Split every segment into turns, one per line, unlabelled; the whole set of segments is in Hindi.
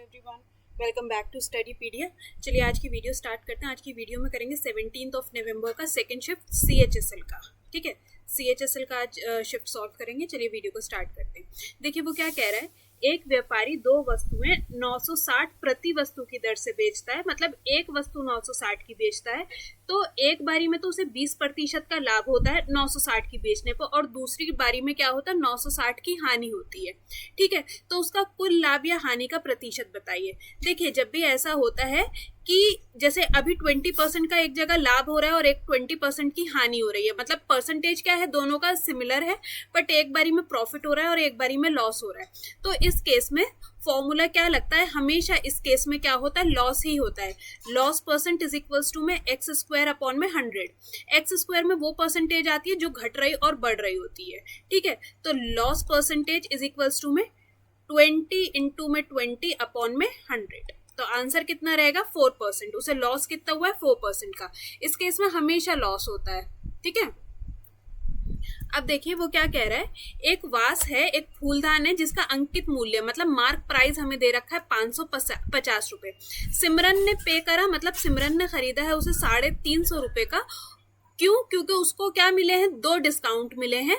Everyone, welcome back to Studypedia. चलिए आज की वीडियो स्टार्ट करते हैं। आज की वीडियो में करेंगे 17 नवंबर का सेकंड शिफ्ट CHSL का। ठीक है, CHSL का आज शिफ्ट सॉल्व करेंगे। चलिए वीडियो को स्टार्ट करते हैं। देखिए वो क्या कह रहा है, एक व्यापारी दो वस्तुएं 960 प्रति वस्तु की दर से बेचता है। मतलब एक वस्तु 960 की बेचता है तो एक बारी में तो उसे 20% का लाभ होता है 960 की बेचने पर, और दूसरी बारी में क्या होता है 960 की हानि होती है। ठीक है, तो उसका कुल लाभ या हानि का प्रतिशत बताइए। देखिए जब भी ऐसा होता है कि जैसे अभी 20% का एक जगह लाभ हो रहा है और एक 20% की हानि हो रही है, मतलब परसेंटेज क्या है, दोनों का सिमिलर है, बट एक बारी में प्रॉफिट हो रहा है और एक बारी में लॉस हो रहा है। तो इस केस में फॉर्मूला क्या लगता है, हमेशा इस केस में क्या होता है, लॉस ही होता है। Loss percent is equals to में एक्स स्क्वायर अपॉन में 100। एक्स स्क्वायर में वो परसेंटेज आती है जो घट रही और बढ़ रही होती है। ठीक है, तो loss percentage is equals to में 20 इंटू में 20 अपॉन में 100। तो आंसर कितना रहेगा 4%। उसे लॉस कितना हुआ है 4% का। इस केस में हमेशा लॉस होता है। ठीक है, अब देखिए वो क्या कह रहा है, एक वास है, एक फूलदान है जिसका अंकित मूल्य मतलब मार्क प्राइस हमें दे रखा है 550 रुपए। सिमरन ने पे करा, मतलब सिमरन ने खरीदा है उसे 350 रुपए का। क्यों? क्योंकि उसको क्या मिले हैं, 2 डिस्काउंट मिले हैं,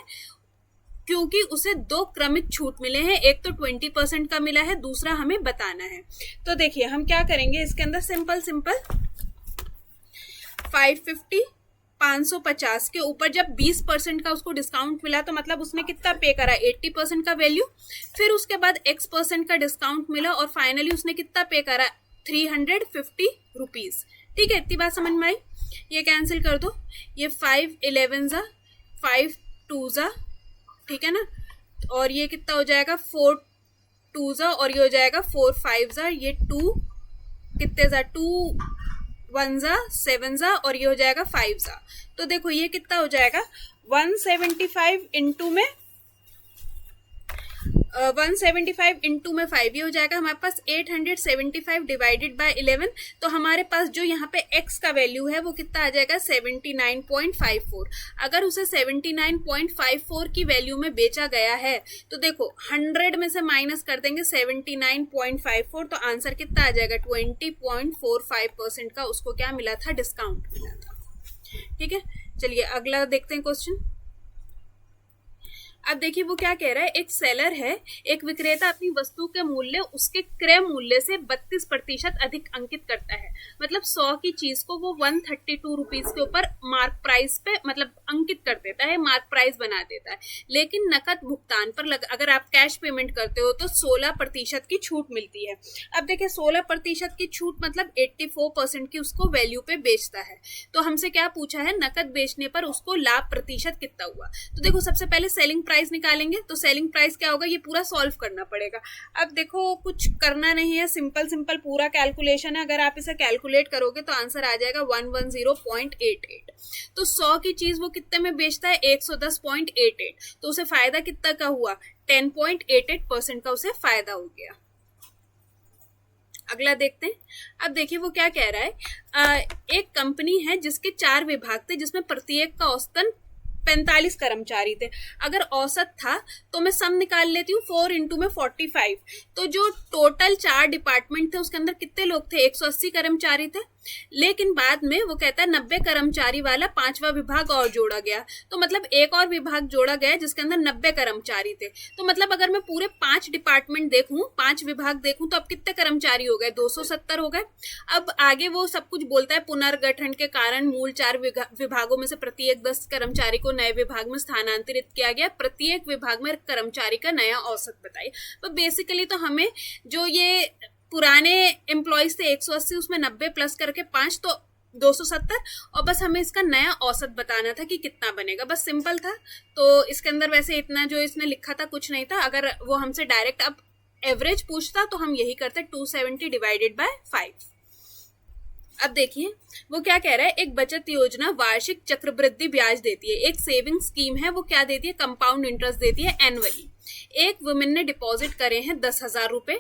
क्योंकि उसे 2 क्रमिक छूट मिले हैं। एक तो 20% का मिला है, दूसरा हमें बताना है। तो देखिए हम क्या करेंगे, इसके अंदर सिंपल 550 के ऊपर जब 20% का उसको डिस्काउंट मिला तो मतलब उसने कितना पे करा, 80% का वैल्यू। फिर उसके बाद x% का डिस्काउंट मिला और फाइनली उसने कितना पे करा, 350 रुपीज। ठीक है, इतनी बात समझ में आई। ये कैंसिल कर दो, ये 5 11 जा 5 2 जा, ठीक है ना, और ये कितना हो जाएगा 4 2 जा, और ये हो जाएगा 4 5 जा, ये 2 कितने जा 2 1 जा 7 जा, और ये हो जाएगा 5 जा। तो देखो ये कितना हो जाएगा 175 इंटू में 175 इंटू में 5, ये हो जाएगा हमारे पास 875 डिवाइडेड बाय 11। तो हमारे पास जो यहाँ पे x का वैल्यू है वो कितना आ जाएगा 79.54। अगर उसे 79.54 की वैल्यू में बेचा गया है तो देखो 100 में से माइनस कर देंगे 79.54, तो आंसर कितना आ जाएगा 20.45% का उसको क्या मिला था, डिस्काउंट मिला था। ठीक है, चलिए अगला देखते हैं क्वेश्चन। अब देखिए वो क्या कह रहा है, एक सेलर है, एक विक्रेता अपनी वस्तु के मूल्य उसके क्रय मूल्य से 32% अधिक अंकित करता है। मतलब 100 की चीज को वो 132 रुपीज के ऊपर मार्क प्राइस पे मतलब अंकित कर देता है, मार्क प्राइस बना देता है। लेकिन नकद भुगतान पर अगर आप कैश पेमेंट करते हो तो 16% की छूट मिलती है। अब देखिए 16% की छूट मतलब 84% की उसको वैल्यू पे बेचता है। तो हमसे क्या पूछा है, नकद बेचने पर उसको लाभ प्रतिशत कितना हुआ। तो देखो सबसे पहले सेलिंग प्राइस निकालेंगे। तो सेलिंग प्राइस क्या होगा, ये पूरा सॉल्व करना पड़ेगा। अब देखो कुछ करना नहीं है, सिंपल पूरा कैलकुलेशन है। अगर आप इसे कैलकुलेट करोगे तो आंसर आ जाएगा 110.88। तो 100 की चीज वो कितने में बेचता है, 110.88। तो उसे फायदा कितना का हुआ, 10.88% का उसे फायदा हो गया। अगला देखते हैं। अब देखिए वो क्या कह रहा है, एक कंपनी है जिसके 4 विभाग थे, जिसमें प्रत्येक का औसतन 45 कर्मचारी थे। अगर औसत था तो मैं सम निकाल लेती हूँ, 4 इंटू में 45। तो जो टोटल 4 डिपार्टमेंट थे उसके अंदर कितने लोग थे, 180 कर्मचारी थे। लेकिन बाद में वो कहता है 90 कर्मचारी वाला 5वां विभाग और जोड़ा गया। तो मतलब एक और विभाग जोड़ा गया जिसके अंदर 90 कर्मचारी थे। तो मतलब अगर मैं पूरे 5 डिपार्टमेंट देखूं, 5 विभाग देखूं, तो अब कितने कर्मचारी हो गए, 270 हो गए। अब आगे वो सब कुछ बोलता है, पुनर्गठन के कारण मूल 4 विभागों में से प्रत्येक 10 कर्मचारी को नए विभाग में स्थानांतरित किया गया। प्रत्येक विभाग में कर्मचारी का नया औसत बताइए। तो बेसिकली तो हमें जो ये पुराने एम्प्लॉयज थे 180, उसमें 90 प्लस करके 5 तो 270, और बस हमें इसका नया औसत बताना था कि कितना बनेगा। बस सिंपल था। तो इसके अंदर वैसे इतना जो इसने लिखा था कुछ नहीं था। अगर वो हमसे डायरेक्ट अब एवरेज पूछता तो हम यही करते, 270 डिवाइडेड बाय 5। अब देखिए वो क्या कह रहा है, एक बचत योजना वार्षिक चक्रवृद्धि ब्याज देती है। एक सेविंग स्कीम है, वो क्या देती है, कंपाउंड इंटरेस्ट देती है एनुअली। एक वुमेन ने डिपॉजिट करे हैं 10,000 रुपए।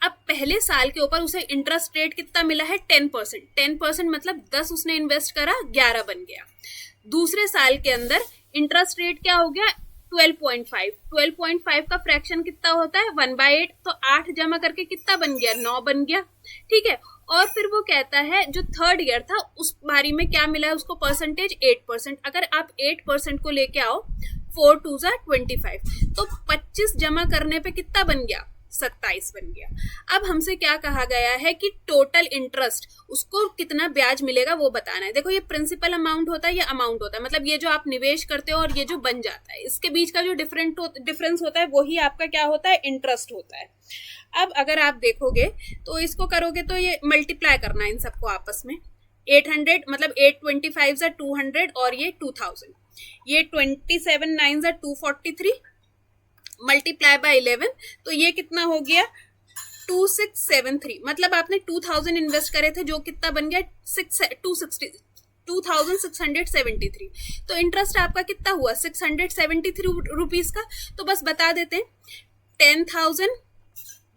अब पहले साल के ऊपर उसे इंटरेस्ट रेट कितना मिला है, 10%। 10% मतलब 10 उसने इन्वेस्ट करा, 11 बन गया। दूसरे साल के अंदर इंटरेस्ट रेट क्या हो गया, 12.5 12.5 का फ्रैक्शन कितना होता है 1/8, तो 8 जमा करके कितना बन गया 9 बन गया, ठीक है। और फिर वो कहता है जो थर्ड ईयर था उस बारी में क्या मिला है उसको परसेंटेज 8%, अगर आप 8% को लेके आओ 4 2 25, तो 25 जमा करने पे कितना बन गया 27 बन गया। अब हमसे क्या कहा गया है कि टोटल इंटरेस्ट उसको कितना ब्याज मिलेगा वो बताना है। देखो ये प्रिंसिपल अमाउंट होता है, ये अमाउंट होता है, मतलब ये जो आप निवेश करते हो और ये जो बन जाता है इसके बीच का जो डिफरेंस होता है वही आपका क्या होता है इंटरेस्ट होता है। अब अगर आप देखोगे तो इसको करोगे तो ये मल्टीप्लाई करना है इन सबको आपस में, 800 मतलब 825 200 और ये 2000, ये 27 9 243 मल्टीप्लाई बाय 11, तो ये कितना हो गया 2673, मतलब आपने 2000 इन्वेस्ट करे थे जो कितना बन गया 2673, तो इंटरेस्ट आपका कितना हुआ 673 रुपीज का। तो बस बता देते हैं 10,000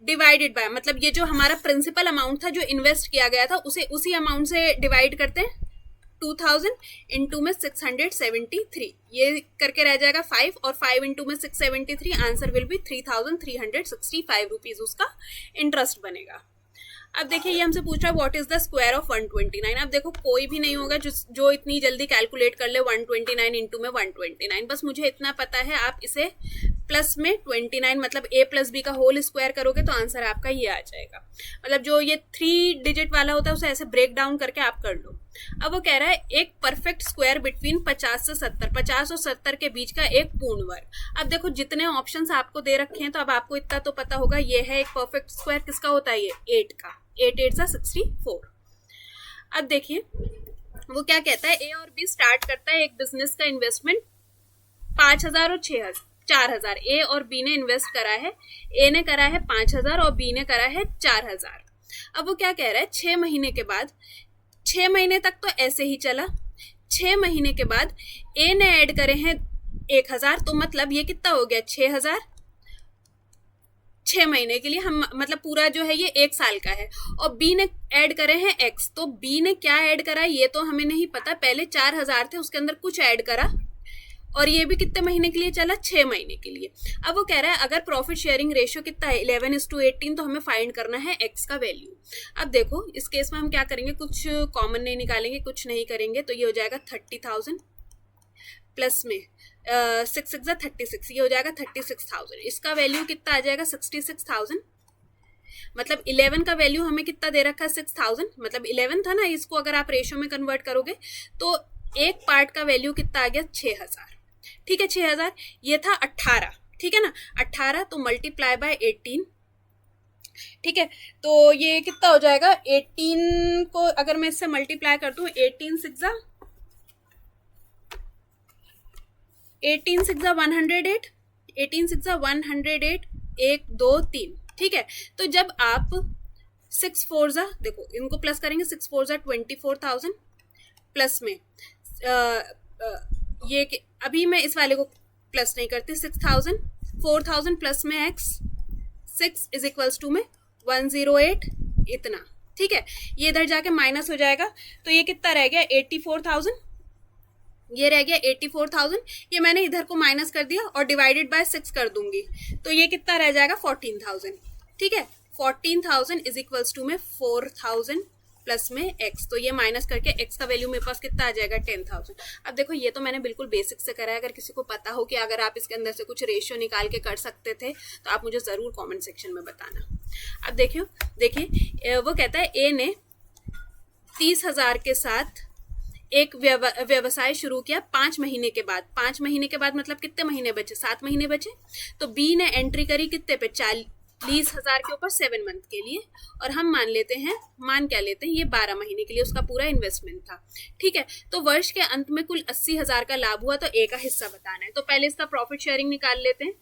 डिवाइडेड बाय, मतलब ये जो हमारा प्रिंसिपल अमाउंट था जो इन्वेस्ट किया गया था उसे उसी अमाउंट से डिवाइड करते हैं 2000 इंटू में 673, ये करके रह जाएगा 5 और 5 इंटू में 673, आंसर विल बी 3365 रुपीज उसका इंटरेस्ट बनेगा। अब देखिए ये हमसे पूछ रहा है what is the square of 129। अब देखो कोई भी नहीं होगा जो इतनी जल्दी कैलकुलेट कर ले 129 इंटू में 129, बस मुझे इतना पता है आप इसे प्लस में 29 मतलब a प्लस बी का होल स्क्वायर करोगे तो आंसर आपका ये आ जाएगा। मतलब जो ये 3 डिजिट वाला होता है उसे ऐसे ब्रेक डाउन करके आप कर लो। अब वो कह रहा है एक परफेक्ट स्क्वायर बिटवीन 50 से 70, 50 और 70 के बीच का एक पूर्ण वर्ग। अब देखो जितने ऑप्शंस आपको दे रखे हैं तो अब आपको इतना तो पता होगा ये है एक परफेक्ट स्क्वायर किसका होता है, ये 8 का, 8 8 64। अब देखिए वो क्या कहता है, ए और बी स्टार्ट करता है एक बिजनेस का इन्वेस्टमेंट 5000 और 4000, ए और बी ने इन्वेस्ट करा है, ए ने करा है 5000 और बी ने करा है 4000। अब वो क्या कह रहा है 6 महीने के बाद, 6 महीने तक तो ऐसे ही चला, 6 महीने के बाद ए ने ऐड करे हैं 1000, तो मतलब ये कितना हो गया 6000 6 महीने के लिए, हम मतलब पूरा जो है ये 1 साल का है। और बी ने ऐड करे हैं x, तो बी ने क्या ऐड करा ये तो हमें नहीं पता, पहले 4000 थे उसके अंदर कुछ ऐड करा और ये भी कितने महीने के लिए चला 6 महीने के लिए। अब वो कह रहा है अगर प्रॉफिट शेयरिंग रेशियो कितना है 11:18, तो हमें फाइंड करना है x का वैल्यू। अब देखो इस केस में हम क्या करेंगे, कुछ कॉमन नहीं निकालेंगे, कुछ नहीं करेंगे, तो ये हो जाएगा 30,000 प्लस में 6 6 36, ये हो जाएगा 36,000। इसका वैल्यू कितना आ जाएगा 66,000, मतलब 11 का वैल्यू हमें कितना दे रखा है 6,000, मतलब 11 था ना, इसको अगर आप रेशियो में कन्वर्ट करोगे तो एक पार्ट का वैल्यू कितना आ गया 6000, ठीक है 6000, ये था 18, ठीक है ना 18, तो मल्टीप्लाई बाय 18, ठीक है, तो ये कितना हो जाएगा 18 को अगर मैं इससे मल्टीप्लाई कर दूं 18 6 108, 18 6 108, 1 2 3, ठीक है। तो जब आप 6 4 देखो इनको प्लस करेंगे 6 4 24,000 प्लस में ये अभी मैं इस वाले को प्लस नहीं करती, 6000 4000 प्लस में x 6 इज इक्वल्स टू में 108 इतना, ठीक है। ये इधर जाके माइनस हो जाएगा तो ये कितना रह गया 84,000, ये रह गया 84,000, ये मैंने इधर को माइनस कर दिया और डिवाइडेड बाय 6 कर दूंगी तो ये कितना रह जाएगा 14,000, ठीक है। 14,000 इज इक्वल्स टू में 4,000 प्लस में x, तो ये माइनस करके x का वैल्यू मेरे पास कितना आ जाएगा 10,000। अब देखो ये तो मैंने बिल्कुल बेसिक से करा है, अगर किसी को पता हो कि अगर आप इसके अंदर से कुछ रेशियो निकाल के कर सकते थे तो आप मुझे जरूर कमेंट सेक्शन में बताना। अब देखिए वो कहता है ए ने 30,000 के साथ एक व्यवसाय शुरू किया 5 महीने के बाद, 5 महीने के बाद मतलब कितने महीने बचे 7 महीने बचे, तो बी ने एंट्री करी कितने पे 40,000 के ऊपर 7 मंथ के लिए, और हम मान लेते हैं ये 12 महीने के लिए उसका पूरा इन्वेस्टमेंट था, ठीक है। तो वर्ष के अंत में कुल 80,000 का लाभ हुआ, तो ए का हिस्सा बताना है। तो पहले इसका प्रॉफिट शेयरिंग निकाल लेते हैं,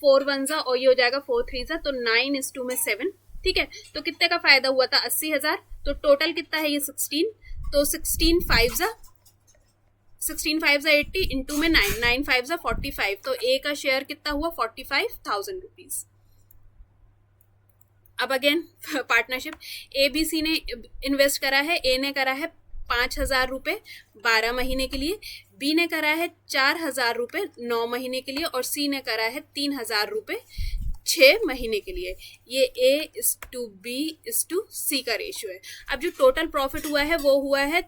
4 1 और ये हो जाएगा 4 3 तो 9:2 में 7, ठीक है। तो कितने का फायदा हुआ था 80,000, तो टोटल कितना है ये 16, तो 16 5 80 इंटू में 9 5 45, तो ए का शेयर कितना हुआ 45,000 रुपीज। अब again partnership, A B C ने इन्वेस्ट करा है, ए ने करा है 5,000 रुपये 12 महीने के लिए, बी ने करा है 4,000 रुपये 9 महीने के लिए और सी ने करा है 3,000 रुपये 6 महीने के लिए। ये A/B/C का रेशियो है। अब जो टोटल प्रॉफिट हुआ है वो हुआ है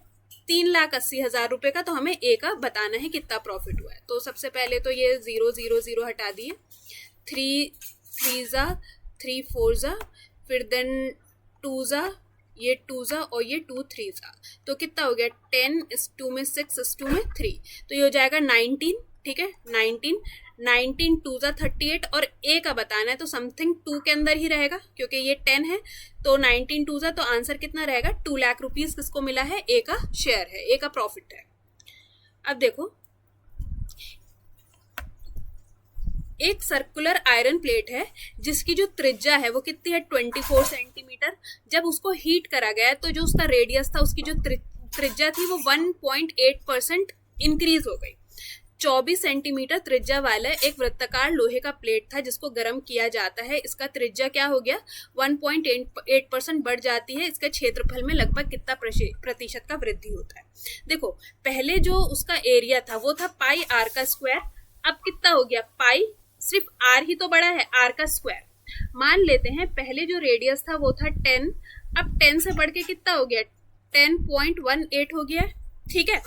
3,80,000 रुपये का, तो हमें ए का बताना है कितना प्रॉफिट हुआ है। तो सबसे पहले तो ये 0 0 0 हटा दिए, 3 3 जा 3 4 जा, फिर देन 2 जा, ये 2 जा और ये 2 3 जा, तो कितना हो गया 10:2 में 6:2 में 3, तो ये हो जाएगा 19। ठीक है, 19 2 जा 38 और ए का बताना है तो समथिंग 2 के अंदर ही रहेगा क्योंकि ये 10 है, तो 19 2 जा, तो आंसर कितना रहेगा 2 लाख रुपीज किसको मिला है, ए का शेयर है, ए का प्रॉफिट है। अब देखो, एक सर्कुलर आयरन प्लेट है जिसकी जो त्रिज्या है वो कितनी है 24 सेंटीमीटर। जब उसको हीट करा गया तो जो उसका रेडियस था, उसकी जो त्रिज्या थी वो 1.8% इंक्रीज हो गई। 24 सेंटीमीटर त्रिज्या वाला एक वृत्ताकार लोहे का प्लेट था जिसको गर्म किया जाता है। इसका त्रिज्या क्या हो गया 1.8% बढ़ जाती है। इसके क्षेत्रफल में लगभग कितना प्रतिशत का वृद्धि होता है। देखो, पहले जो उसका एरिया था वो था पाई आर का स्क्वायर, अब कितना हो गया पाई, सिर्फ आर ही तो बड़ा है, आर का स्क्वायर। मान लेते हैं पहले जो रेडियस था वो था 10, अब 10 से बढ़ के कितना हो गया 10.18 हो गया। ठीक है,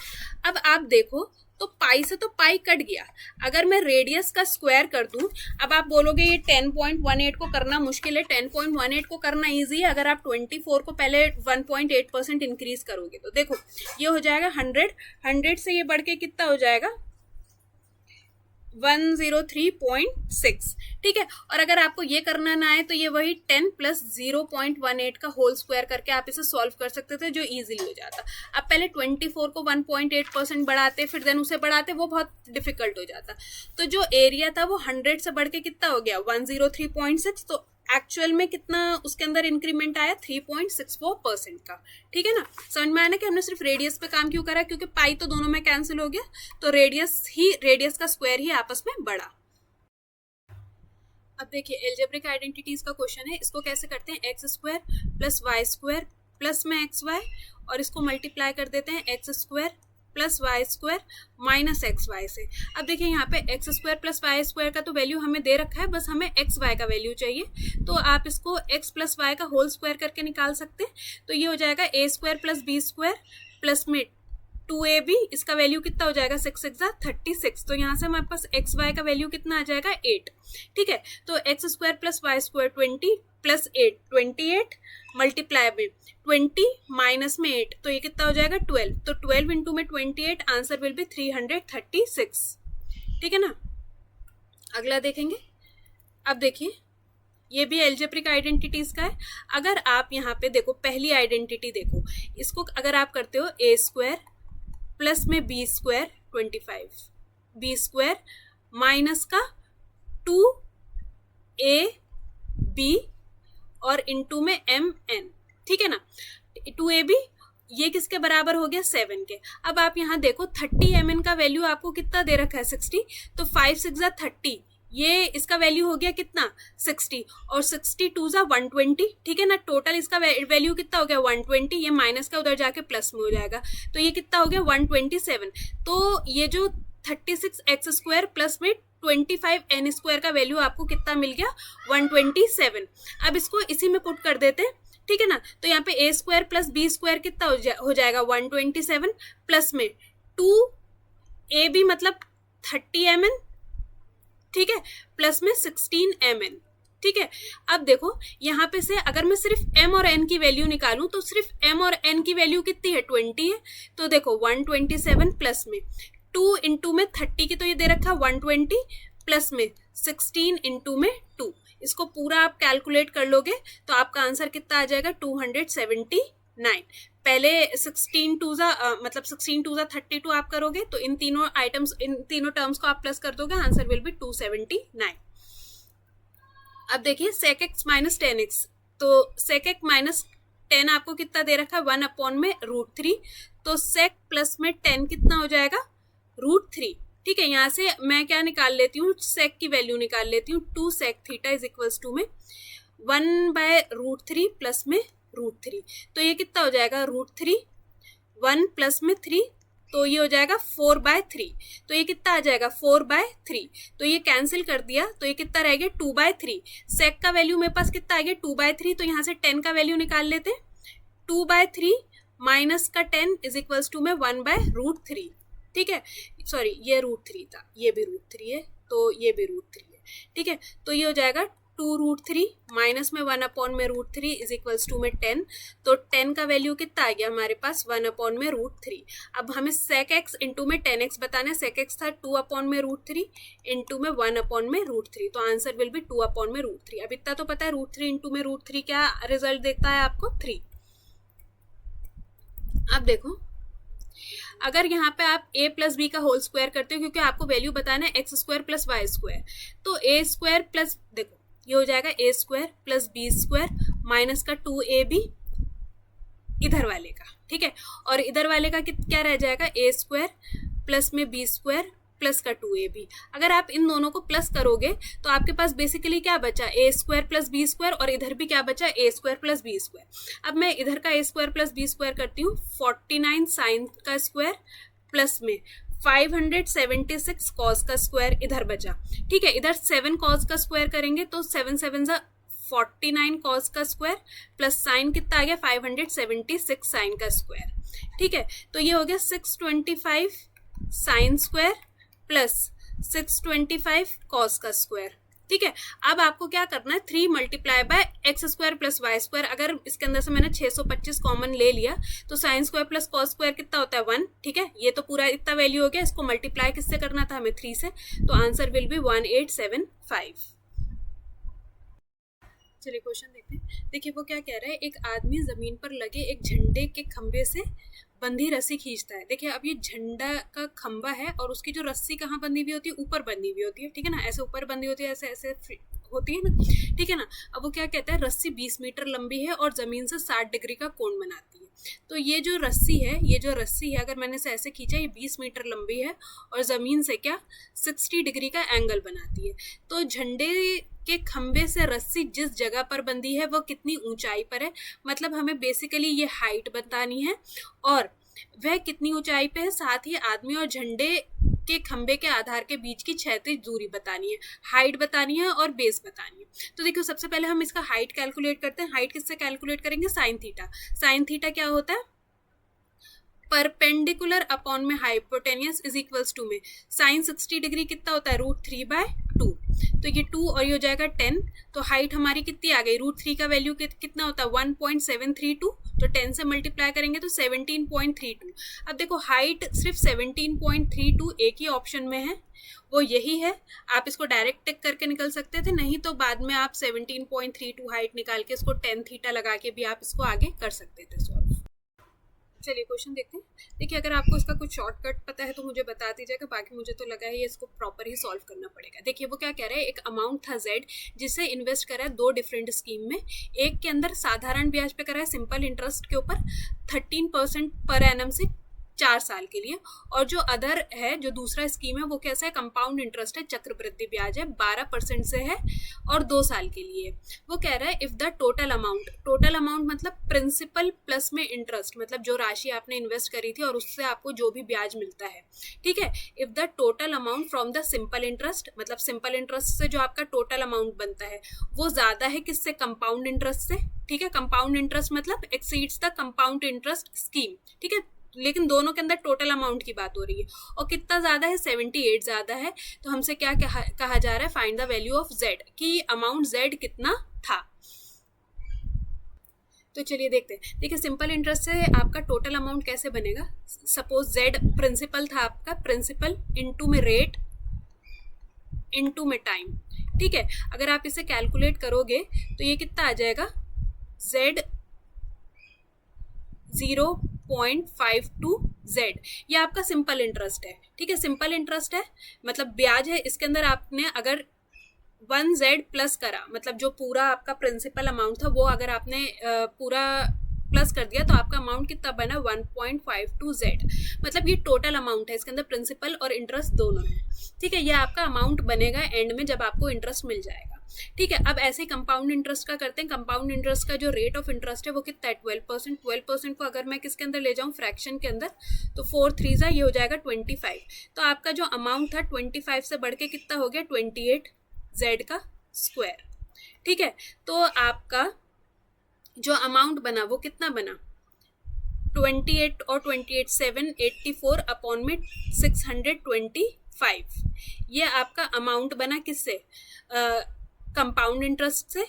अब आप देखो तो पाई से तो पाई कट गया, अगर मैं रेडियस का स्क्वायर कर दूं, अब आप बोलोगे ये 10.18 को करना मुश्किल है, 10.18 को करना इजी है अगर आप 24 को पहले 1.8% इंक्रीज करोगे। तो देखो ये हो जाएगा 100 से ये बढ़ के कितना हो जाएगा 103.6। ठीक है, और अगर आपको ये करना ना आए तो ये वही 10 + 0.18 का होल स्क्वायर करके आप इसे सॉल्व कर सकते थे, जो इजीली हो जाता। अब पहले 24 को 1.8% बढ़ाते, फिर देन उसे बढ़ाते, वो बहुत डिफिकल्ट हो जाता। तो जो एरिया था वो 100 से बढ़ के कितना हो गया 103.6, तो एक्चुअल में कितना उसके अंदर इंक्रीमेंट आया 3.64% का। ठीक है ना, समझ में आया ना कि हमने सिर्फ रेडियस पे काम क्यों करा, क्योंकि पाई तो दोनों में कैंसिल हो गया, तो रेडियस का स्क्वायर ही आपस में बढ़ा। अब देखिए एल्जेब्रिक आइडेंटिटीज का क्वेश्चन है, इसको कैसे करते हैं x² + y² प्लस में xy और इसको मल्टीप्लाई कर देते हैं x² + y² - xy से। अब देखिए यहाँ पे x² + y² का तो वैल्यू हमें दे रखा है, बस हमें xy का वैल्यू चाहिए, तो आप इसको x + y का होल स्क्वायर करके निकाल सकते हैं। तो ये हो जाएगा a² + b² प्लस में 2ab, इसका वैल्यू कितना हो जाएगा 6 6 36, तो यहाँ से हमारे पास xy का वैल्यू कितना आ जाएगा 8। ठीक है, तो x² + y² 20 + 8 28 मल्टीप्लाई में 20 माइनस में 8, तो ये कितना हो जाएगा 12, तो 12 इंटू में 28, आंसर विल बी 336। ठीक है ना, अगला देखेंगे। अब देखिए ये भी एल्जेब्रिक आइडेंटिटीज का है। अगर आप यहाँ पे देखो पहली आइडेंटिटी देखो, इसको अगर आप करते हो a² प्लस में b² 25, b² माइनस का 2ab और इंटू में mn। ठीक है ना, 2ab ये किसके बराबर हो गया 7 के। अब आप यहाँ देखो 30 mn का वैल्यू आपको कितना दे रखा है 60, तो 5 6 30, ये इसका वैल्यू हो गया कितना 60 और 62 जा 120। ठीक है ना, टोटल इसका वैल्यू कितना हो गया 120, ये माइनस का उधर जाके प्लस में हो जाएगा, तो ये कितना हो गया 127। तो ये जो 36x² प्लस में 25n² का वैल्यू आपको कितना मिल गया 127। अब इसको इसी में पुट कर देते हैं। ठीक है ना, तो यहाँ पे a² + b² कितना हो जाएगा 127 प्लस में 2ab मतलब 30 mn। ठीक है, प्लस में 16 mn। ठीक है, अब देखो यहाँ पे से अगर मैं सिर्फ m और n की वैल्यू निकालूं तो सिर्फ m और n की वैल्यू कितनी है 20 है, तो देखो 127 प्लस में 2 इंटू में 30 की, तो ये दे रखा 120 प्लस में 16 इंटू में 2, इसको पूरा आप कैलकुलेट कर लोगे तो आपका आंसर कितना आ जाएगा 279। पहले 16 2 जा 32 आप करोगे तो इन तीनों टर्म्स को आप प्लस कर दोगे, आंसर विल बी 279। अब देखिए sec x - 10x, तो sec x - 10 आपको कितना दे रखा है 1/√3, तो sec प्लस में 10 कितना हो जाएगा √3। ठीक है, यहाँ से मैं क्या निकाल लेती हूँ sec की वैल्यू निकाल लेती हूँ, 2 sec theta is equals to में 1/√3 प्लस में √3, तो ये कितना हो जाएगा √3 1 प्लस में 3, तो ये हो जाएगा 4/3। तो ये कितना आ जाएगा 4/3। तो ये कैंसिल कर दिया, तो ये कितना रह गया 2/3। सेक का वैल्यू मेरे पास कितना आ गया 2/3। तो यहाँ से 10 का वैल्यू निकाल लेते हैं। 2/3 माइनस का 10 इज इक्वल्स टू में 1/√3। ठीक है, सॉरी ये √3 था, ये भी √3 है, तो ये भी √3 है। ठीक है, तो ये हो जाएगा 2√3 माइनस में 1/√3 इज इक्वल्स टू में 10। तो 10 का वैल्यू कितना आ गया हमारे पास 1/√3। अब हमें sec x इंटू में 10x बताना है। sec x था 2/√3 इंटू में 1/√3, तो आंसर विल बी 2/√3। अब इतना तो पता है √3 इंटू में √3 क्या रिजल्ट देता है आपको 3। अब देखो, अगर यहाँ पे आप a प्लस बी का होल स्क्वायर करते हो, क्योंकि आपको वैल्यू बताना है x square plus y square, तो a स्क्वायर प्लस, देखो ये हो जाएगा a square plus b square minus का 2ab इधर वाले का। ठीक है, और इधर वाले का क्या रह जाएगा a स्क्वायर प्लस में बी स्क्वायर प्लस का 2ab। अगर आप इन दोनों को प्लस करोगे तो आपके पास बेसिकली क्या बचा a square plus b square, और इधर भी क्या बचा a square plus b square. अब मैं इधर का a square plus b square करती हूँ। 49 साइन का स्क्वायर प्लस में 576 कॉस का स्क्वायर इधर बचा। ठीक है, इधर 7 कॉस का स्क्वायर करेंगे तो 7 7 49 कॉस का स्क्वायर प्लस साइन कितना आ गया 576 साइन का स्क्वायर। ठीक है, तो ये हो गया 625 साइन स्क्वायर प्लस 625 कॉस का स्क्वायर। ठीक है, अब आपको क्या करना है 3 multiply by x square plus y square. अगर इसके अंदर से मैंने 625 कॉमन ले लिया तो sign square plus cos square कितना होता है 1। ठीक है, ये तो पूरा इतना वैल्यू हो गया। इसको मल्टीप्लाई किससे करना था हमें 3 से, तो आंसर विल बी 1875। चलिए क्वेश्चन देखते हैं। देखिए वो क्या कह रहा है, एक आदमी जमीन पर लगे एक झंडे के खंबे से बंधी रस्सी खींचता है। देखिए अब ये झंडा का खंबा है और उसकी जो रस्सी कहाँ बंधी हुई होती है, ऊपर बंधी हुई होती है। ठीक है ना, ऐसे ऊपर बंधी होती है, ऐसे ऐसे होती है ना। ठीक है ना, अब वो क्या कहता है रस्सी 20 मीटर लंबी है और जमीन से 60 डिग्री का कोण बनाती है। तो ये जो रस्सी है अगर मैंने इसे ऐसे खींचा, ये 20 मीटर लंबी है और जमीन से क्या 60 डिग्री का एंगल बनाती है। तो झंडे के खंबे से रस्सी जिस जगह पर बंधी है वो कितनी ऊंचाई पर है, मतलब हमें बेसिकली ये हाइट बतानी है और वह कितनी ऊंचाई पे है, साथ ही आदमी और झंडे के खंबे के आधार के बीच की क्षैतिज दूरी बतानी है, हाइट बतानी है और बेस बतानी है। तो देखो सबसे पहले हम इसका हाइट कैलकुलेट करते हैं। हाइट किससे कैलकुलेट करेंगे, साइन थीटा। साइन थीटा क्या होता है, परपेंडिकुलर अपॉन में हाइपोटेनियस इज इक्वल्स टू में साइन 60 डिग्री कितना होता है √3/2। तो ये 2 और ये हो जाएगा 10। तो हाइट हमारी कितनी आ गई, √3 का वैल्यू कितना होता है 1.732। तो 10 से मल्टीप्लाई करेंगे तो 17.32। अब देखो हाइट सिर्फ 17.32 एक ही ऑप्शन में है, वो यही है। आप इसको डायरेक्ट टिक करके निकल सकते थे, नहीं तो बाद में आप 17.32 हाइट निकाल के इसको 10 थीटा लगा के भी आप इसको आगे कर सकते थे सॉल्व। चलिए क्वेश्चन देखते हैं। देखिए अगर आपको इसका कुछ शॉर्टकट पता है तो मुझे बता दीजिएगा, बाकी मुझे तो लगा है ये इसको प्रॉपर ही सॉल्व करना पड़ेगा। देखिए वो क्या कह रहा है, एक अमाउंट था Z जिसे इन्वेस्ट करा है 2 डिफरेंट स्कीम में। एक के अंदर साधारण ब्याज पे करा है सिंपल इंटरेस्ट के ऊपर 13% पर एनम से 4 साल के लिए, और जो अदर है जो दूसरा स्कीम है वो कैसा है, कंपाउंड इंटरेस्ट है, चक्रवृद्धि ब्याज है, 12% से है और 2 साल के लिए। वो कह रहा है इफ द टोटल अमाउंट मतलब प्रिंसिपल प्लस में इंटरेस्ट, मतलब जो राशि आपने इन्वेस्ट करी थी और उससे आपको जो भी ब्याज मिलता है। ठीक है, if the total amount from the simple interest, मतलब सिंपल इंटरेस्ट से जो आपका टोटल अमाउंट बनता है वो ज्यादा है किससे, कंपाउंड इंटरेस्ट से। ठीक है, कंपाउंड इंटरेस्ट मतलब exceeds the compound interest scheme. ठीक है, लेकिन दोनों के अंदर टोटल अमाउंट की बात हो रही है और कितना ज्यादा है 78 ज्यादा है। तो हमसे क्या कहा जा रहा है, find the value of Z, कि अमाउंट Z कितना था। तो चलिए देखते हैं। देखिए सिंपल इंटरेस्ट से आपका टोटल अमाउंट कैसे बनेगा, सपोज Z प्रिंसिपल था आपका, प्रिंसिपल इनटू में रेट इनटू में टाइम। ठीक है, अगर आप इसे कैलकुलेट करोगे तो ये कितना आ जाएगा, Z 0.52Z, ये आपका सिंपल इंटरेस्ट है। ठीक है, सिंपल इंटरेस्ट है मतलब ब्याज है, इसके अंदर आपने अगर 1Z प्लस करा, मतलब जो पूरा आपका प्रिंसिपल अमाउंट था वो अगर आपने पूरा प्लस कर दिया तो आपका अमाउंट कितना बना 1.52Z, मतलब ये टोटल अमाउंट है, इसके अंदर प्रिंसिपल और इंटरेस्ट दोनों है। ठीक है, ये आपका अमाउंट बनेगा एंड में जब आपको इंटरेस्ट मिल जाएगा। ठीक है, अब ऐसे कंपाउंड इंटरेस्ट का करते हैं। कंपाउंड इंटरेस्ट का जो रेट ऑफ इंटरेस्ट है वो कितना है 12%। 12% को अगर मैं किसके अंदर ले जाऊँ, फ्रैक्शन के अंदर, तो 4 3 ये हो जाएगा 25। तो आपका जो अमाउंट था 25 से बढ़ के कितना हो गया 28 z का स्क्वायर। ठीक है, तो आपका जो अमाउंट बना वो कितना बना 28 और 28 784 अपॉन में 625। ये आपका अमाउंट बना किससे, कंपाउंड इंटरेस्ट से,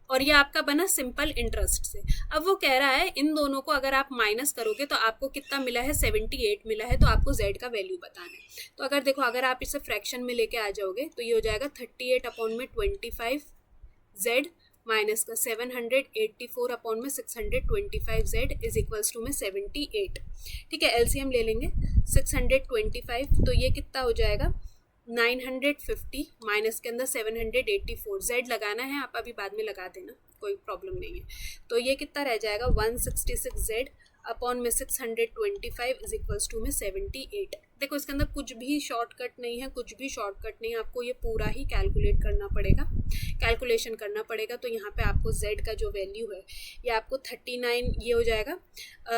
और ये आपका बना सिंपल इंटरेस्ट से। अब वो कह रहा है इन दोनों को अगर आप माइनस करोगे तो आपको कितना मिला है 78 मिला है, तो आपको z का वैल्यू बताना है। तो अगर देखो अगर आप इसे फ्रैक्शन में लेके आ जाओगे तो ये हो जाएगा 38 अपॉन में 25 z माइनस का 784 अपॉन में 625 z इज इक्वल्स टू में 78। ठीक है, एलसीएम ले लेंगे 625, तो ये कितना हो जाएगा 950 माइनस के अंदर 784 z लगाना है, आप अभी बाद में लगा देना, कोई प्रॉब्लम नहीं है। तो ये कितना रह जाएगा 166 z अपॉन में 625 इज इक्वल्स टू में 78। देखो इसके अंदर कुछ भी शॉर्टकट नहीं है, कुछ भी शॉर्टकट नहीं है, आपको ये पूरा ही कैलकुलेट करना पड़ेगा, कैलकुलेशन करना पड़ेगा। तो यहाँ पे आपको z का जो वैल्यू है ये आपको 39 ये हो जाएगा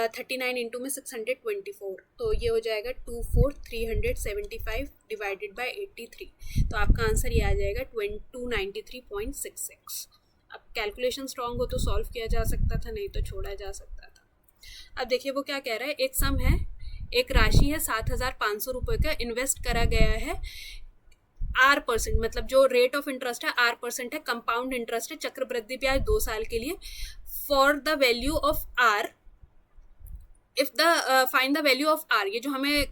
39 इंटू में 624, तो ये हो जाएगा 24375 डिवाइडेड बाई 83। तो आपका आंसर ये आ जाएगा 293.66। अब कैलकुलेशन स्ट्रॉन्ग हो तो सॉल्व किया जा सकता था, नहीं तो छोड़ा जा सकता था। अब देखिए वो क्या कह रहा है, एक सम है, एक राशि है 7,500 रुपये का, इन्वेस्ट करा गया है R%, मतलब जो रेट ऑफ इंटरेस्ट है R% है, कंपाउंड इंटरेस्ट है, चक्रवृद्धि ब्याज 2 साल के लिए। For the value of R, if the find the value of R, ये जो हमें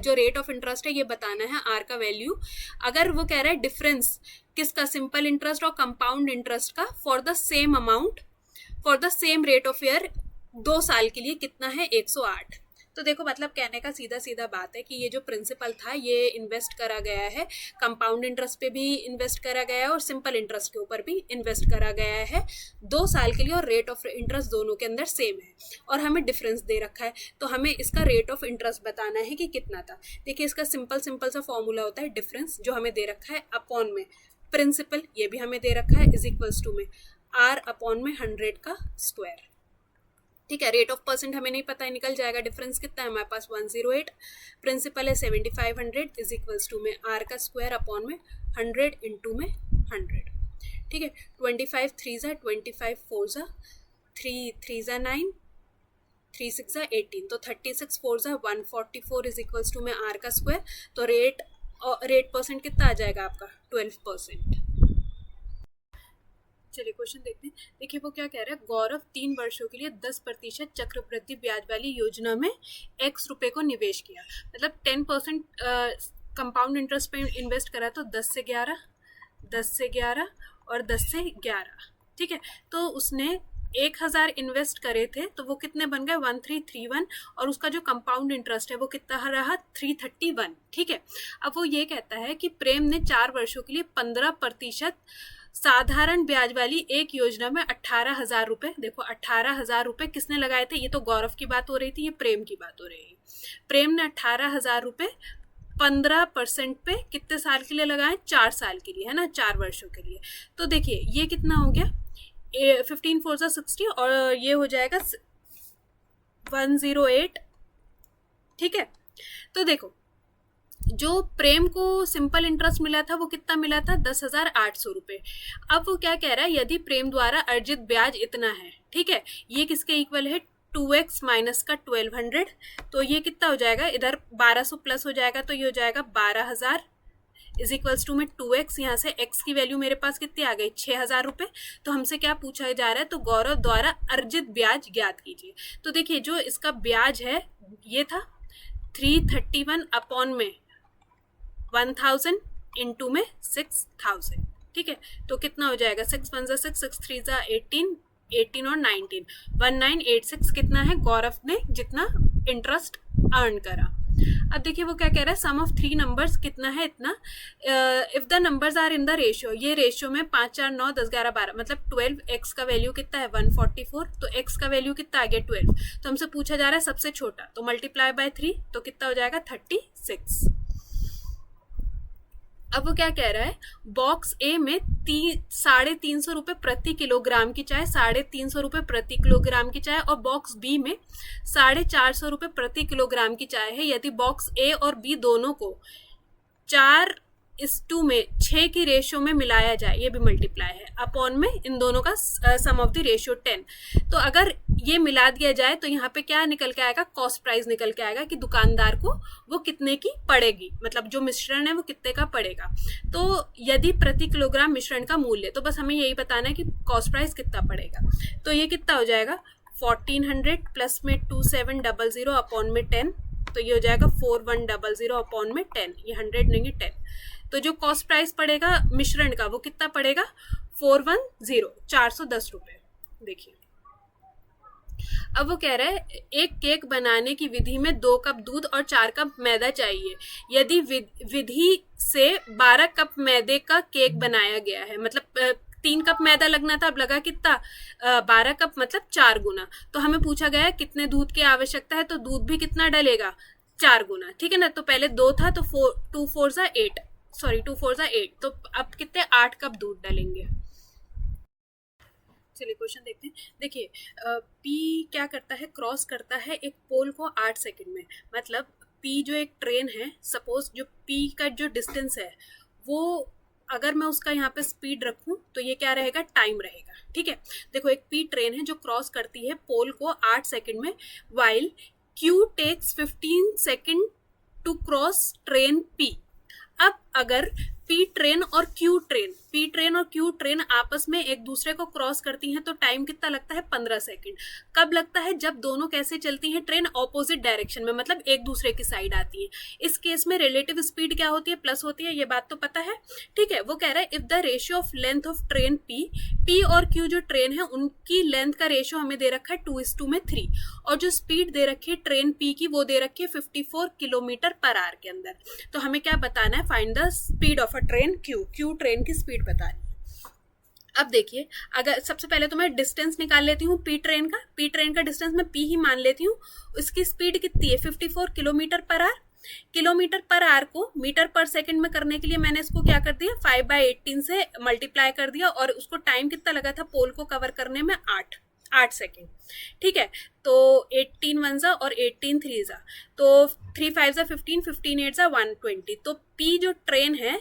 जो रेट ऑफ इंटरेस्ट है ये बताना है R का वैल्यू। अगर वो कह रहा है डिफरेंस किसका, सिंपल इंटरेस्ट और कंपाउंड इंटरेस्ट का, for the same amount for the same rate of year 2 साल के लिए कितना है 108। तो देखो मतलब कहने का सीधा सीधा बात है कि ये जो प्रिंसिपल था ये इन्वेस्ट करा गया है, कंपाउंड इंटरेस्ट पे भी इन्वेस्ट करा गया है और सिंपल इंटरेस्ट के ऊपर भी इन्वेस्ट करा गया है 2 साल के लिए, और रेट ऑफ इंटरेस्ट दोनों के अंदर सेम है और हमें डिफरेंस दे रखा है, तो हमें इसका रेट ऑफ इंटरेस्ट बताना है कि कितना था। देखिए इसका सिंपल सा फॉर्मूला होता है डिफरेंस, जो हमें दे रखा है अपॉन में प्रिंसिपल, ये भी हमें दे रखा है, इज इक्वल्स टू में R अपॉन में 100 का स्क्वायर। ठीक है, रेट ऑफ परसेंट हमें नहीं पता है, निकल जाएगा, डिफरेंस कितना है हमारे पास 108, प्रिंसिपल है 7500 इज इक्वल्स टू में R का स्क्वायर अपॉन में 100 इंटू में 100। ठीक है, 25 3 25 4 3 3 9 3 6 18, तो 36 4 144 इज इक्वल्स टू में R का स्क्वायर। तो रेट परसेंट कितना आ जाएगा आपका 12%। चलिए क्वेश्चन देखते हैं। देखिए वो क्या कह रहा है, गौरव 3 वर्षों के लिए 10% चक्रवृद्धि ब्याज वाली योजना में x रुपए को निवेश किया, मतलब 10% कंपाउंड इंटरेस्ट पे इन्वेस्ट करा, तो 10 से 11 10 से 11 और 10 से 11। ठीक है, तो उसने 1000 इन्वेस्ट करे थे, तो वो कितने बन गए 1331, और उसका जो कंपाउंड इंटरेस्ट है वो कितना रहा 331। ठीक है, अब वो ये कहता है कि प्रेम ने 4 वर्षों के लिए 15% साधारण ब्याज वाली एक योजना में 18,000 रुपये, देखो 18,000 रुपये किसने लगाए थे, ये तो गौरव की बात हो रही थी, ये प्रेम की बात हो रही है। प्रेम ने 18,000 रुपये 15% पे कितने साल के लिए लगाए, 4 साल के लिए, है ना, 4 वर्षों के लिए। तो देखिए ये कितना हो गया 15 4 60, और ये हो जाएगा 108। ठीक है, तो देखो जो प्रेम को सिंपल इंटरेस्ट मिला था वो कितना मिला था 10,800 रुपये। अब वो क्या कह रहा है, यदि प्रेम द्वारा अर्जित ब्याज इतना है, ठीक है, ये किसके इक्वल है 2x माइनस का 1200, तो ये कितना हो जाएगा, इधर 1200 प्लस हो जाएगा, तो ये हो जाएगा 12,000 इज इक्वल्स टू में 2x, यहाँ से x की वैल्यू मेरे पास कितनी आ गई 6,000 रुपये। तो हमसे क्या पूछा जा रहा है, तो गौरव द्वारा अर्जित ब्याज ज्ञात कीजिए। तो देखिए जो इसका ब्याज है ये था 331 अपॉन में 1000 इंटू में 6000। ठीक है, तो कितना हो जाएगा 6 1 6 6 3 18 18 और 19 1986 कितना है गौरव ने जितना इंटरेस्ट अर्न करा। अब देखिए वो क्या कह रहा है, सम ऑफ 3 नंबर्स कितना है इतना, if the numbers are in the ratio, ये रेशियो में 5 4 9 10 11 12 मतलब 12, x का वैल्यू कितना है 144, तो x का वैल्यू कितना आ गया 12, तो हमसे पूछा जा रहा है सबसे छोटा, तो मल्टीप्लाई बाय 3 तो कितना हो जाएगा 36। अब वो क्या कह रहा है, बॉक्स ए में 350 रुपये प्रति किलोग्राम की चाय, 350 रुपये प्रति किलोग्राम की चाय, और बॉक्स बी में 450 रुपये प्रति किलोग्राम की चाय है। यदि बॉक्स ए और बी दोनों को 4:2 में 6 की रेशियो में मिलाया जाए, ये भी मल्टीप्लाई है, अपॉन में इन दोनों का सम ऑफ द रेशियो 10, तो अगर ये मिला दिया जाए तो यहाँ पे क्या निकल के आएगा, कॉस्ट प्राइस निकल के आएगा कि दुकानदार को वो कितने की पड़ेगी, मतलब जो मिश्रण है वो कितने का पड़ेगा। तो यदि प्रति किलोग्राम मिश्रण का मूल्य, तो बस हमें यही बताना है कि कॉस्ट प्राइस कितना पड़ेगा। तो ये कितना हो जाएगा, 1400 प्लस में 2700 अपॉन में 10, तो ये हो जाएगा 4100 अपॉन में 10, ये 100 नहीं है 10। तो जो कॉस्ट प्राइस पड़ेगा मिश्रण का वो कितना पड़ेगा, 410 रुपये। देखिए अब वो कह रहा है एक केक बनाने की विधि में 2 कप दूध और 4 कप मैदा चाहिए। यदि विधि से 12 कप मैदे का केक बनाया गया है, मतलब 3 कप मैदा लगना था, अब लगा कितना, 12 कप मतलब 4 गुना। तो हमें पूछा गया है कितने दूध की आवश्यकता है, तो दूध भी कितना डलेगा, 4 गुना, ठीक है ना। तो पहले 2 था तो 2 4 सा 8, तो अब कितने, 8 कप दूध डालेंगे। चलिए क्वेश्चन देखते हैं। देखिए पी क्या करता है, क्रॉस करता है एक पोल को 8 सेकंड में। मतलब पी जो एक ट्रेन है, सपोज जो पी का जो डिस्टेंस है वो, अगर मैं उसका यहाँ पे स्पीड रखूं तो ये क्या रहेगा, टाइम रहेगा, ठीक है। देखो एक पी ट्रेन है जो क्रॉस करती है पोल को 8 सेकंड में, while Q takes 15 second to cross train P. अब अगर पी ट्रेन और क्यू ट्रेन आपस में एक दूसरे को क्रॉस करती हैं तो टाइम कितना लगता है, 15 सेकंड। कब लगता है, जब दोनों कैसे चलती हैं, ट्रेन ऑपोजिट डायरेक्शन में, मतलब एक दूसरे की साइड आती है। इस केस में रिलेटिव स्पीड क्या होती है, प्लस होती है, ये बात तो पता है, ठीक है। वो कह रहा है if the ratio of length of train P और क्यू जो ट्रेन है उनकी लेंथ का रेशियो हमें दे रखा है 2:3 में 3, और जो स्पीड दे रखी है ट्रेन पी की वो दे रखी है 54 किलोमीटर पर आवर के अंदर। तो हमें क्या बताना है, find the speed of a train Q train की स्पीड बतानी है। अब देखिए, अगर सबसे पहले तो मैं डिस्टेंस निकाल लेती हूँ पी ट्रेन का डिस्टेंस मैं पी ही मान लेती हूँ। उसकी स्पीड कितनी है, 54 किलोमीटर पर आवर को मीटर पर सेकंड में करने के लिए मैंने इसको क्या कर दिया, 5/18 से मल्टीप्लाई कर दिया, और उसको टाइम कितना लगा था पोल को कवर करने में, 8 सेकेंड, ठीक है। तो 18 1 जा और 18 3 जा, तो 3 5 जा 15, 15 8 जा 120। तो पी जो ट्रेन है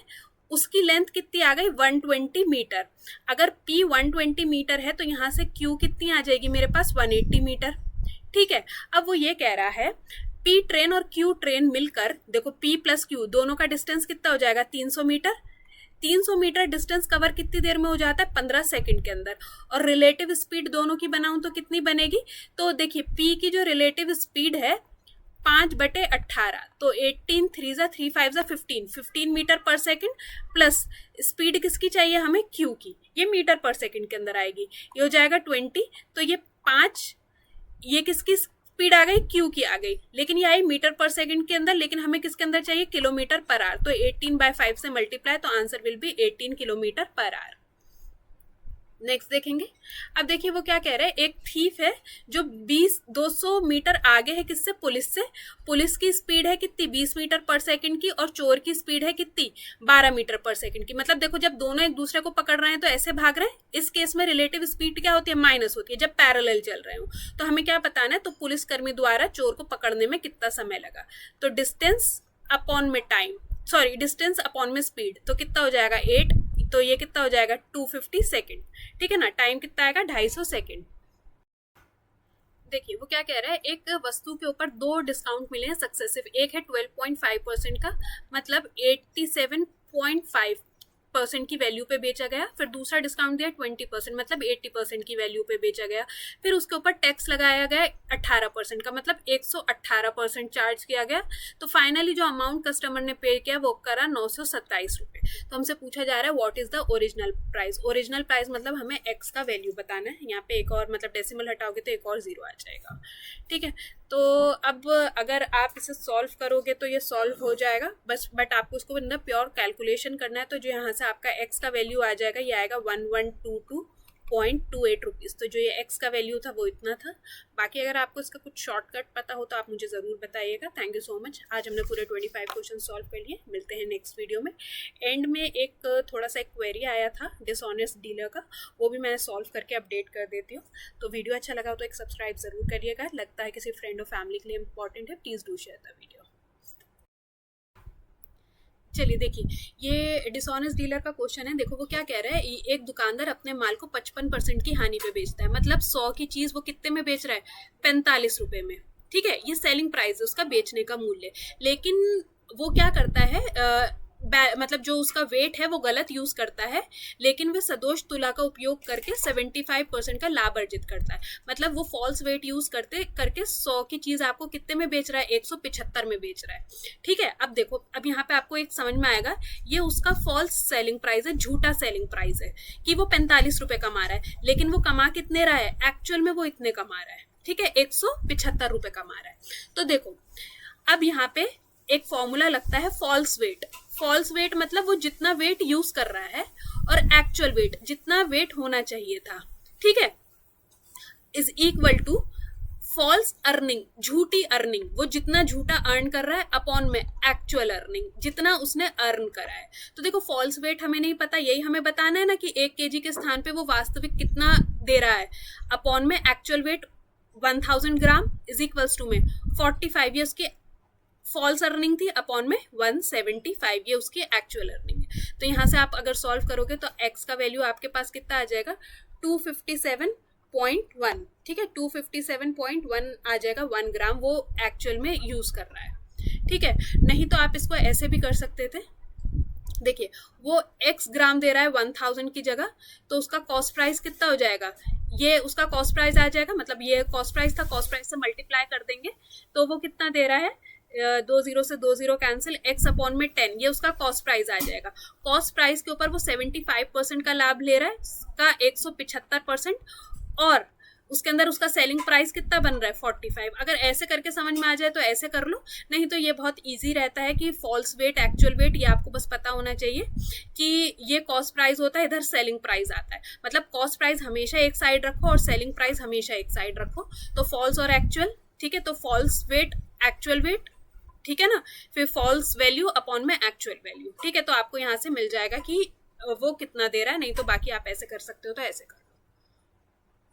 उसकी लेंथ कितनी आ गई, 120 मीटर। अगर P 120 मीटर है तो यहाँ से Q कितनी आ जाएगी मेरे पास, 180 मीटर, ठीक है। अब वो ये कह रहा है P ट्रेन और Q ट्रेन मिलकर, देखो P प्लस Q दोनों का डिस्टेंस कितना हो जाएगा, 300 मीटर। 300 मीटर डिस्टेंस कवर कितनी देर में हो जाता है, 15 सेकंड के अंदर। और रिलेटिव स्पीड दोनों की बनाऊं तो कितनी बनेगी, तो देखिए P की जो रिलेटिव स्पीड है 5/18, तो 18 3 जा 3 5 जा 15 मीटर पर सेकंड, प्लस स्पीड किसकी चाहिए हमें, Q की, ये मीटर पर सेकंड के अंदर आएगी, ये हो जाएगा 20। तो ये 5, ये किसकी स्पीड आ गई, Q की आ गई, लेकिन ये आई मीटर पर सेकंड के अंदर, लेकिन हमें किसके अंदर चाहिए, किलोमीटर पर आवर। तो 18/5 से मल्टीप्लाई, तो answer will be 18 kilometre per hour. Next देखेंगे। अब देखिए वो क्या कह रहे हैं, एक थीफ है जो 200 मीटर आगे है किससे, पुलिस से। पुलिस की स्पीड है कितनी, 20 मीटर पर सेकंड की, और चोर की स्पीड है कितनी, 12 मीटर पर सेकंड की। मतलब देखो जब दोनों एक दूसरे को पकड़ रहे हैं तो ऐसे भाग रहे हैं। इस केस में रिलेटिव स्पीड क्या होती है, माइनस होती है जब पैरेलल चल रहे हो। तो हमें क्या बताना है, तो पुलिसकर्मी द्वारा चोर को पकड़ने में कितना समय लगा, तो डिस्टेंस अपॉन में टाइम, सॉरी डिस्टेंस अपॉन में स्पीड, तो कितना हो जाएगा 8, तो ये कितना हो जाएगा 250 सेकेंड, ठीक है ना। टाइम कितना आएगा, 250 सेकेंड। देखिए वो क्या कह रहा है, एक वस्तु के ऊपर 2 डिस्काउंट मिले हैं सक्सेसिव। एक है 12.5% का, मतलब 87.5% की वैल्यू पे बेचा गया। फिर दूसरा डिस्काउंट दिया 20%, मतलब 80% की वैल्यू पे बेचा गया। फिर उसके ऊपर टैक्स लगाया गया 18% का, मतलब 118% चार्ज किया गया। तो फाइनली जो अमाउंट कस्टमर ने पे किया वो करा 927 रुपये। तो हमसे पूछा जा रहा है what is the original price. Original price मतलब हमें एक्स का वैल्यू बताना है। यहाँ पे एक और मतलब डेसिमल हटाओगे तो एक और 0 आ जाएगा, ठीक है। तो अब अगर आप इसे सॉल्व करोगे तो ये सॉल्व हो जाएगा बस, बट आपको उसको प्योर कैलकुलेशन करना है। तो जो यहाँ से आपका एक्स का वैल्यू आ जाएगा, ये आएगा 1122 0.28 रुपीज़। तो जो ये एक्स का वैल्यू था वो इतना था। बाकी अगर आपको इसका कुछ शॉर्टकट पता हो तो आप मुझे ज़रूर बताइएगा। Thank you so much. आज हमने पूरे 25 क्वेश्चन सॉल्व कर लिए। मिलते हैं नेक्स्ट वीडियो में। एंड में एक थोड़ा सा एक क्वेरी आया था डिसऑनेस्ट डीलर का, वो भी मैं सॉल्व करके अपडेट कर देती हूँ। तो वीडियो अच्छा लगा तो एक सब्सक्राइब ज़रूर करिएगा। लगता है किसी फ्रेंड और फैमिली के लिए इंपॉर्टेंट है, please do share the video. चलिए देखिए, ये डिसऑनेस्ट डीलर का क्वेश्चन है। देखो वो क्या कह रहा है, एक दुकानदार अपने माल को 55% की हानि पे बेचता है। मतलब 100 की चीज वो कितने में बेच रहा है, 45 रुपए में। ठीक है, ये सेलिंग प्राइस है, उसका बेचने का मूल्य। लेकिन वो क्या करता है, मतलब जो उसका वेट है वो गलत यूज करता है, लेकिन वह सदोष तुला का उपयोग करके 75% का लाभ अर्जित करता है। मतलब वो फॉल्स वेट यूज करके 100 की चीज आपको कितने में बेच रहा है, 175 में बेच रहा है। ठीक है, अब देखो, अब यहाँ पे आपको एक समझ में आएगा, ये उसका फॉल्स सेलिंग प्राइस है, झूठा सेलिंग प्राइस है कि वो 45 रुपए कमा रहा है, लेकिन वो कमा कितने रहा है, एक्चुअल में वो इतने कमा रहा है। ठीक है, 175 रुपए कमा रहा है। तो देखो अब यहाँ पे एक फॉर्मूला लगता है फॉल्स वेट। फॉल्स वेट मतलब वो जितना वेट यूज कर रहा है और एक्चुअल वेट जितना वेट होना चाहिए था, ठीक है, is equal to false earning, झूठी अर्निंग, वो जितना झूठा अर्न कर रहा है अपॉन में एक्चुअल अर्निंग, जितना उसने अर्न करा है। तो देखो फॉल्स वेट हमें नहीं पता, यही हमें बताना है ना कि 1 kg के स्थान पे वो वास्तविक कितना दे रहा है, अपॉन में actual weight 1000 gram is equals to में 45 ये उसकी फॉल्स अर्निंग थी, अपॉन में 175 ये उसकी एक्चुअल अर्निंग है। तो यहाँ से आप अगर सॉल्व करोगे तो एक्स का वैल्यू आपके पास कितना आ जाएगा, 257.1। ठीक है, 257.1 आ जाएगा। 1 ग्राम वो एक्चुअल में यूज कर रहा है। ठीक है, नहीं तो आप इसको ऐसे भी कर सकते थे। देखिए वो x ग्राम दे रहा है 1000 की जगह, तो उसका कॉस्ट प्राइस कितना हो जाएगा, ये उसका कॉस्ट प्राइस आ जाएगा। मतलब ये कॉस्ट प्राइस था, कॉस्ट प्राइस से मल्टीप्लाई कर देंगे तो वो कितना दे रहा है, 2 0 से 2 0 कैंसिल, x अपॉन में 10 ये उसका कॉस्ट प्राइस आ जाएगा। कॉस्ट प्राइस के ऊपर वो 75% का लाभ ले रहा है, उसका 175%, और उसके अंदर उसका सेलिंग प्राइस कितना बन रहा है, 45। अगर ऐसे करके समझ में आ जाए तो ऐसे कर लो, नहीं तो ये बहुत इजी रहता है कि फॉल्स वेट एक्चुअल वेट ये आपको बस पता होना चाहिए कि ये कॉस्ट प्राइस होता है, इधर सेलिंग प्राइस आता है। मतलब कॉस्ट प्राइस हमेशा एक साइड रखो और सेलिंग प्राइस हमेशा एक साइड रखो। तो फॉल्स और एक्चुअल, ठीक है, तो फॉल्स वेट एक्चुअल वेट, ठीक है ना, फिर फॉल्स वैल्यू अपॉन में एक्चुअल वैल्यू। ठीक है, तो आपको यहाँ से मिल जाएगा कि वो कितना दे रहा है। नहीं तो बाकी आप ऐसे कर सकते हो, तो ऐसे कर